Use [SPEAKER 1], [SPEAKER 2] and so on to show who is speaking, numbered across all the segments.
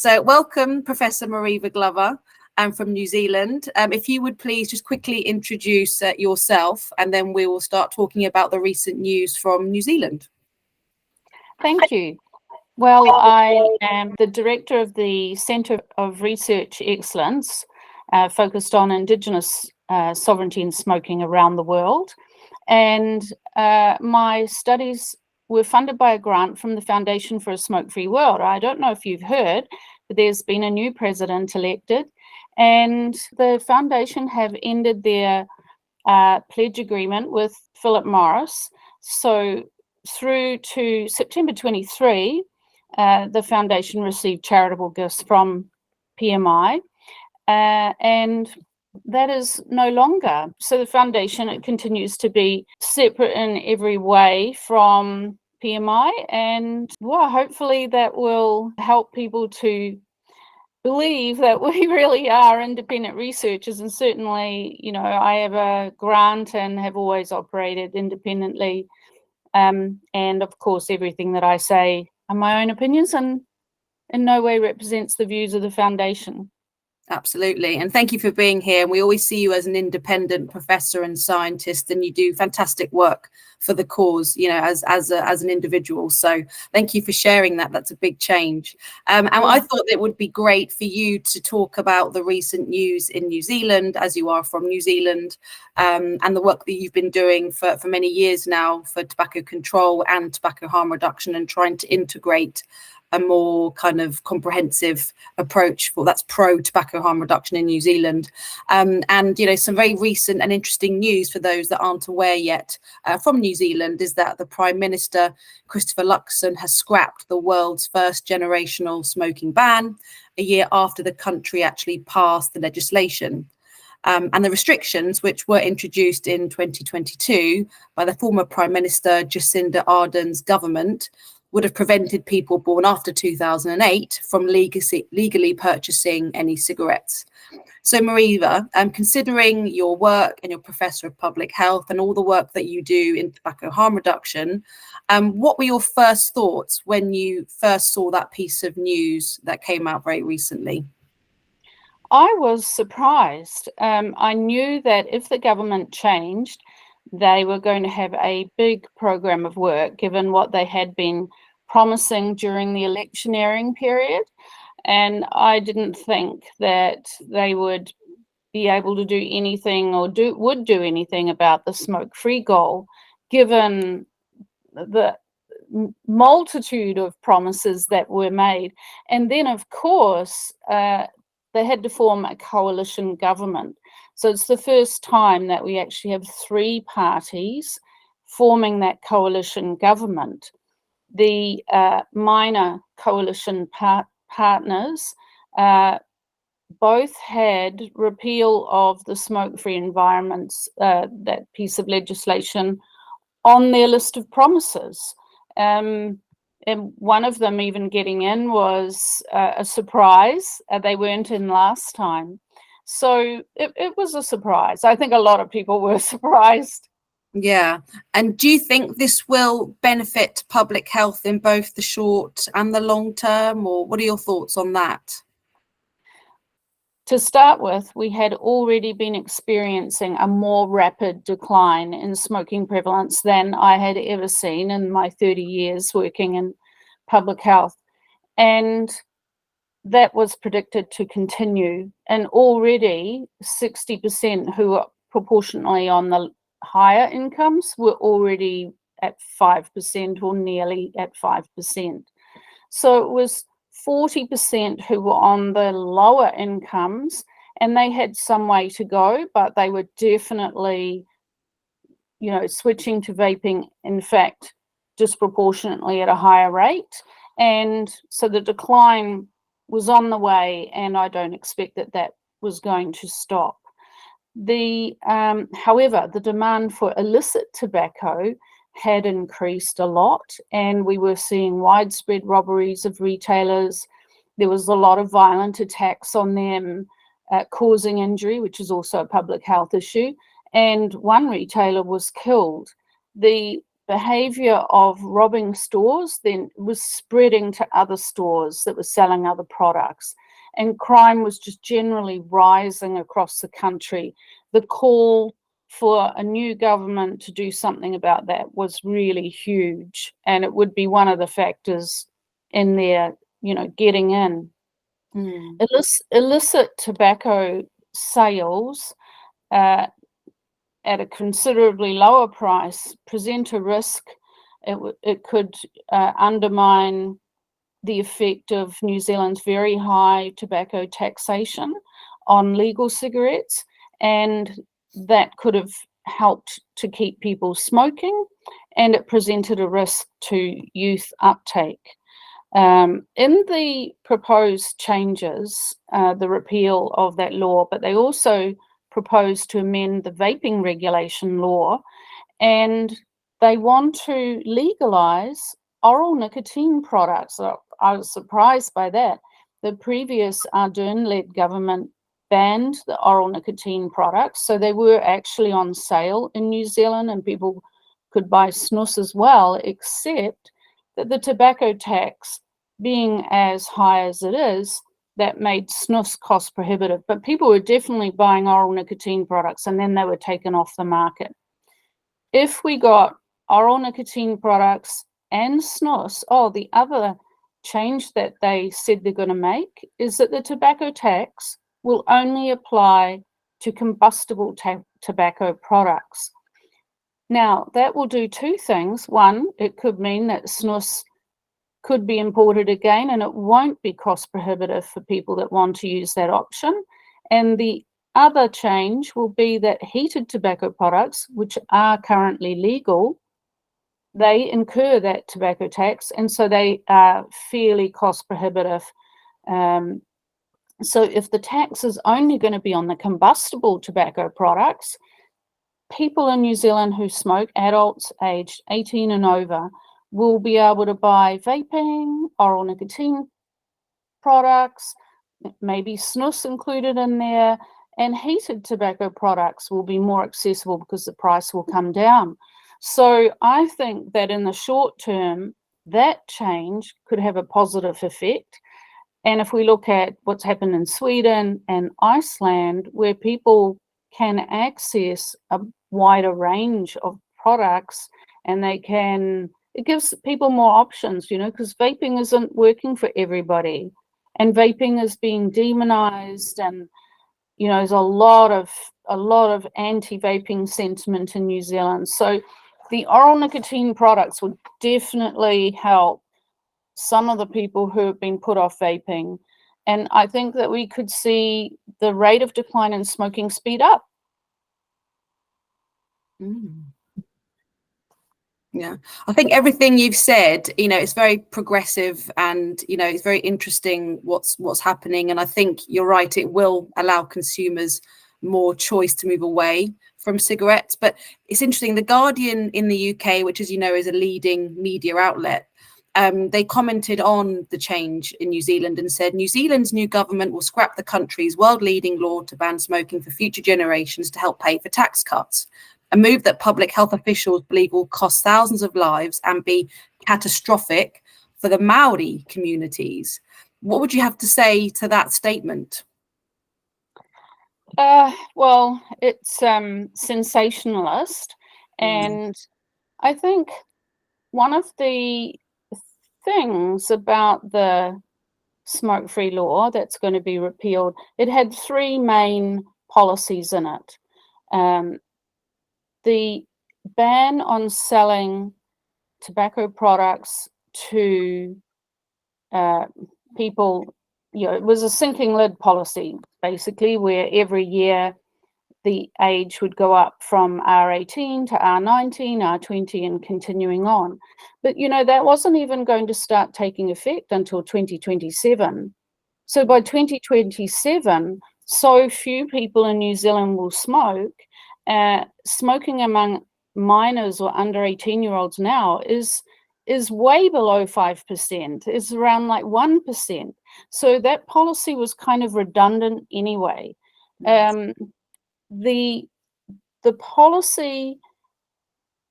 [SPEAKER 1] So welcome, Professor Marewa Glover, from New Zealand. If you would please just quickly introduce yourself, and then we will start talking about the recent news from New Zealand.
[SPEAKER 2] Thank you. Well, I am the director of the Centre of Research Excellence, focused on Indigenous sovereignty and smoking around the world. And my studies were funded by a grant from the Foundation for a Smoke-Free World. I don't know if you've heard, but there's been a new president elected, and the foundation have ended their pledge agreement with Philip Morris. So through to September 23, the foundation received charitable gifts from PMI, and that is no longer. So the foundation, it continues to be separate in every way from PMI, and well, hopefully that will help people to believe that we really are independent researchers. And certainly, you know, I have a grant and have always operated independently. And of course, everything that I say are my own opinions and in no way represents the views of the foundation.
[SPEAKER 1] Absolutely. And thank you for being here. And we always see you as an independent professor and scientist, and you do fantastic work for the cause, you know, as an individual. So thank you for sharing that. That's a big change. And I thought it would be great for you to talk about the recent news in New Zealand, as you are from New Zealand, and the work that you've been doing for many years now for tobacco control and tobacco harm reduction, and trying to integrate a more kind of comprehensive approach that's pro tobacco harm reduction in New Zealand. And, you know, some very recent and interesting news for those that aren't aware yet from New Zealand is that the Prime Minister, Christopher Luxon, has scrapped the world's first generational smoking ban a year after the country actually passed the legislation. And the restrictions, which were introduced in 2022 by the former Prime Minister Jacinda Ardern's government, would have prevented people born after 2008 from legally purchasing any cigarettes. So Marewa, considering your work and your Professor of Public Health and all the work that you do in tobacco harm reduction, what were your first thoughts when you first saw that piece of news that came out very recently?
[SPEAKER 2] I was surprised. I knew that if the government changed, they were going to have a big program of work, given what they had been promising during the electioneering period. And I didn't think that they would be able to do anything or would do anything about the smoke-free goal, given the multitude of promises that were made. And then, of course, they had to form a coalition government. So it's the first time that we actually have three parties forming that coalition government. The minor coalition partners both had repeal of the smoke-free environments, that piece of legislation, on their list of promises. And one of them even getting in was a surprise. They weren't in last time. So it was a surprise. I think a lot of people were surprised.
[SPEAKER 1] Yeah. And do you think this will benefit public health in both the short and the long term, or what are your thoughts on that?
[SPEAKER 2] To start with, we had already been experiencing a more rapid decline in smoking prevalence than I had ever seen in my 30 years working in public health. And that was predicted to continue. And already 60% who are proportionally on the higher incomes were already at 5% or nearly at 5%. So it was 40% who were on the lower incomes, and they had some way to go, but they were definitely, you know, switching to vaping, in fact, disproportionately at a higher rate. And so the decline was on the way, and I don't expect that that was going to stop. However, the demand for illicit tobacco had increased a lot, and we were seeing widespread robberies of retailers. There was a lot of violent attacks on them, causing injury, which is also a public health issue, and one retailer was killed. The behavior of robbing stores then was spreading to other stores that were selling other products, and crime was just generally rising across the country. The call for a new government to do something about that was really huge, and it would be one of the factors in their, getting in. Illicit tobacco sales at a considerably lower price present a risk. It could undermine the effect of New Zealand's very high tobacco taxation on legal cigarettes, and that could have helped to keep people smoking, and it presented a risk to youth uptake. In the proposed changes, the repeal of that law, but they also proposed to amend the vaping regulation law, and they want to legalise oral nicotine products. So I was surprised by that. The previous Ardern-led government banned the oral nicotine products, so they were actually on sale in New Zealand and people could buy snus as well, except that the tobacco tax, being as high as it is, that made snus cost prohibitive. But people were definitely buying oral nicotine products, and then they were taken off the market. If we got oral nicotine products and snus, the other change that they said they're going to make is that the tobacco tax will only apply to combustible tobacco products. Now, that will do two things. One, it could mean that snus could be imported again, and it won't be cost prohibitive for people that want to use that option. And the other change will be that heated tobacco products, which are currently legal, they incur that tobacco tax, and so they are fairly cost prohibitive. So if the tax is only going to be on the combustible tobacco products, people in New Zealand who smoke, adults aged 18 and over, will be able to buy vaping, oral nicotine products, maybe snus included in there, and heated tobacco products will be more accessible because the price will come down. So I think that in the short term, that change could have a positive effect. And if we look at what's happened in Sweden and Iceland, where people can access a wider range of products, and it gives people more options, because vaping isn't working for everybody, and vaping is being demonized, and there's a lot of anti-vaping sentiment in New Zealand. So the oral nicotine products would definitely help some of the people who have been put off vaping. And I think that we could see the rate of decline in smoking speed up.
[SPEAKER 1] Yeah, I think everything you've said, it's very progressive, and it's very interesting what's happening. And I think you're right, it will allow consumers more choice to move away from cigarettes. But it's interesting, The Guardian in the UK, which, as you know, is a leading media outlet, they commented on the change in New Zealand and said, New Zealand's new government will scrap the country's world-leading law to ban smoking for future generations to help pay for tax cuts, a move that public health officials believe will cost thousands of lives and be catastrophic for the Maori communities. What would you have to say to that statement?
[SPEAKER 2] Well, it's sensationalist, and I think one of the things about the smoke-free law that's going to be repealed, it had three main policies in it. The ban on selling tobacco products to people, it was a sinking lid policy, basically, where every year the age would go up from R18 to R19, R20, and continuing on. But, that wasn't even going to start taking effect until 2027. So by 2027, so few people in New Zealand will smoke. Smoking among minors or under 18-year-olds now is way below 5%. It's around like 1%. So that policy was kind of redundant anyway. The policy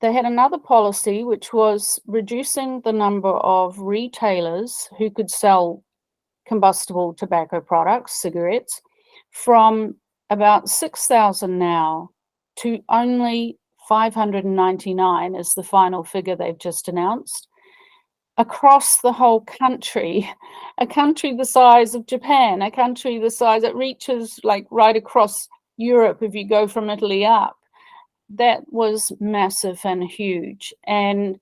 [SPEAKER 2] they had another policy, which was reducing the number of retailers who could sell combustible tobacco products, cigarettes, from about 6,000 now to only 599 is the final figure they've just announced, across the whole country, a country the size of Japan, a country the size, it reaches like right across Europe if you go from Italy up. That was massive and huge, and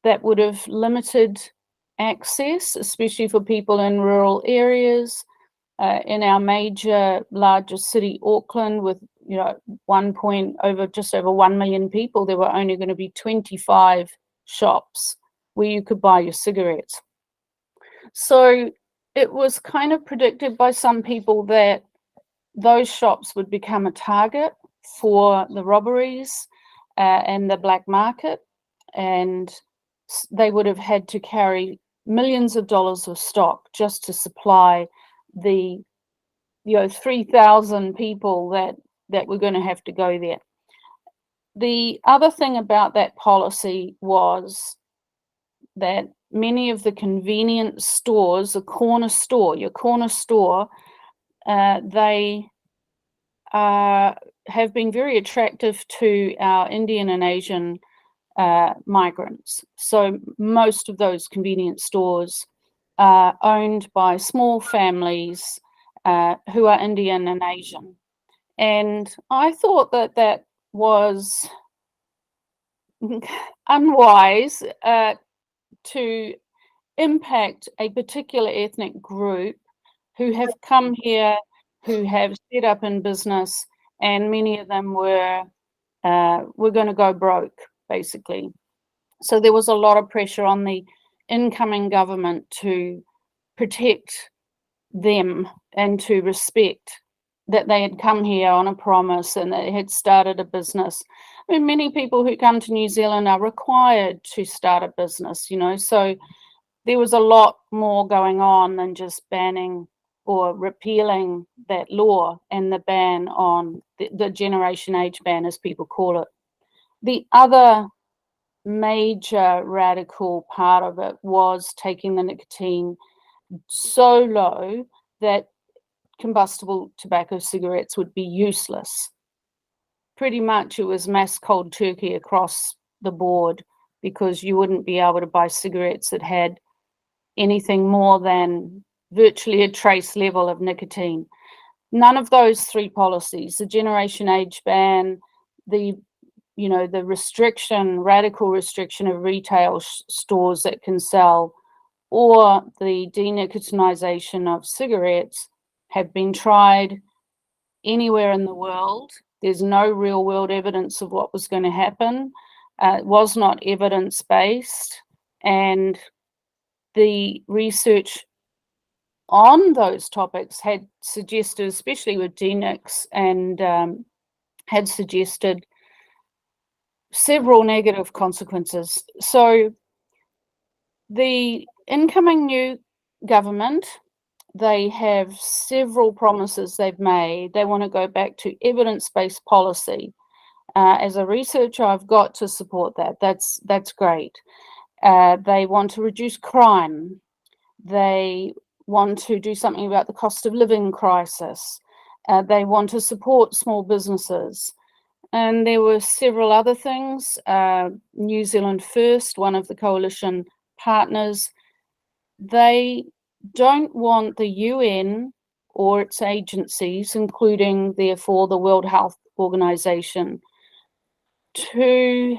[SPEAKER 2] that would have limited access, especially for people in rural areas. In our major, largest city, Auckland, with just over 1 million people, there were only going to be 25 shops where you could buy your cigarettes. So it was kind of predicted by some people that those shops would become a target for the robberies and the black market, and they would have had to carry millions of dollars of stock just to supply the 3,000 people that were going to have to go there. The other thing about that policy was that many of the convenience stores, your corner store, they have been very attractive to our Indian and Asian migrants. So most of those convenience stores are owned by small families who are Indian and Asian. And I thought that was unwise to impact a particular ethnic group who have come here, who have set up in business, and many of them were going to go broke, basically. So there was a lot of pressure on the incoming government to protect them and to respect that they had come here on a promise and they had started a business. I mean, many people who come to New Zealand are required to start a business, so there was a lot more going on than just banning or repealing that law and the ban on the generation age ban, as people call it. The other major radical part of it was taking the nicotine so low that combustible tobacco cigarettes would be useless. Pretty much it was mass cold turkey across the board, because you wouldn't be able to buy cigarettes that had anything more than virtually a trace level of nicotine. None of those three policies, the generation age ban, the radical restriction of retail stores that can sell, or the denicotinization of cigarettes, have been tried anywhere in the world. There's no real world evidence of what was going to happen. It was not evidence-based, and the research on those topics had suggested, especially with DNICs, and had suggested several negative consequences. So the incoming new government, they have several promises they've made. They want to go back to evidence-based policy. As a researcher, I've got to support that. That's great. They want to reduce crime. They want to do something about the cost of living crisis. They want to support small businesses. And there were several other things. New Zealand First, one of the coalition partners, they don't want the UN or its agencies, including therefore the World Health Organization, to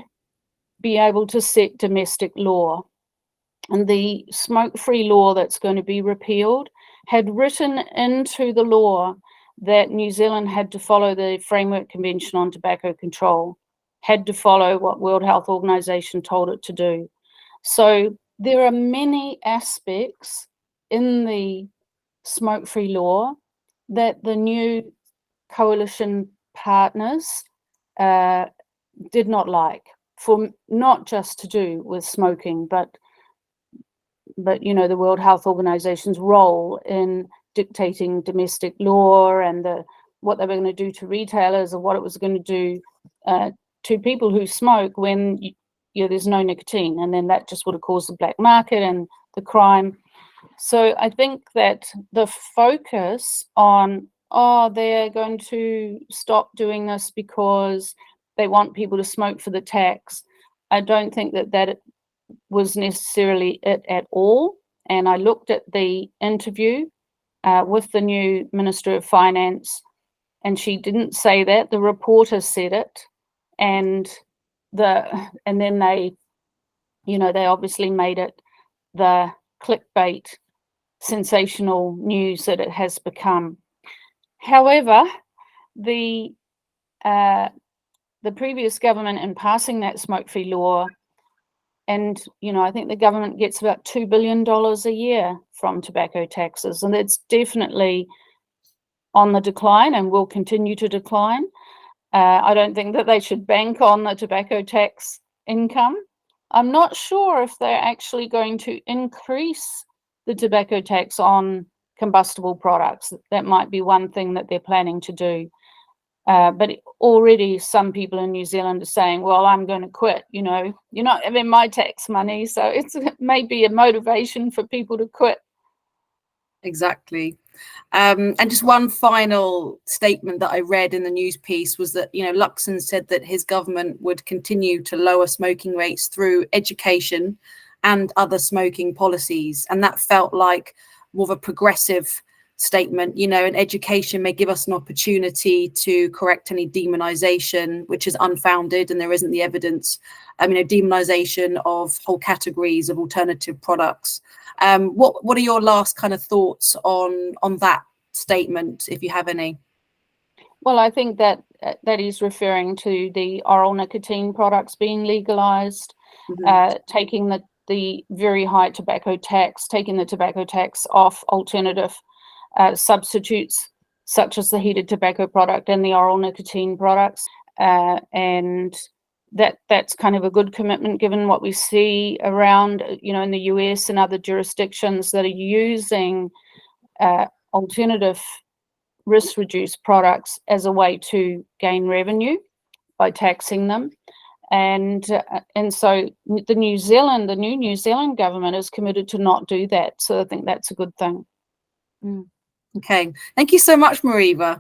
[SPEAKER 2] be able to set domestic law. And the smoke-free law that's going to be repealed had written into the law that New Zealand had to follow the Framework Convention on Tobacco Control, had to follow what World Health Organization told it to do. So there are many aspects in the smoke-free law that the new coalition partners did not like, for not just to do with smoking, but the World Health Organization's role in dictating domestic law and what they were going to do to retailers, and what it was going to do to people who smoke when there's no nicotine, and then that just would have caused the black market and the crime. So I think that the focus on, they're going to stop doing this because they want people to smoke for the tax, I don't think that was necessarily it at all. And I looked at the interview with the new Minister of Finance, and she didn't say that. The reporter said it, and then they obviously made it the clickbait sensational news that it has become. However, the previous government, in passing that smoke-free law, and I think the government gets about $2 billion a year from tobacco taxes, and it's definitely on the decline and will continue to decline. I don't think that they should bank on the tobacco tax income. I'm not sure if they're actually going to increase the tobacco tax on combustible products. That might be one thing that they're planning to do. But already some people in New Zealand are saying, well, I'm going to quit, you're not having my tax money. So it's maybe a motivation for people to quit.
[SPEAKER 1] Exactly. And just one final statement that I read in the news piece was that, Luxon said that his government would continue to lower smoking rates through education and other smoking policies. And that felt like more of a progressive statement. And education may give us an opportunity to correct any demonization, which is unfounded, and there isn't the evidence. Demonization of whole categories of alternative products. What are your last kind of thoughts on that statement, if you have any?
[SPEAKER 2] Well, I think that is referring to the oral nicotine products being legalized, taking the very high tobacco tax, taking the tobacco tax off alternative substitutes such as the heated tobacco product and the oral nicotine products, and that's kind of a good commitment given what we see around in the US and other jurisdictions that are using alternative risk reduced products as a way to gain revenue by taxing them. And so the new New Zealand government is committed to not do that. So I think that's a good thing.
[SPEAKER 1] Okay, thank you so much, Marewa.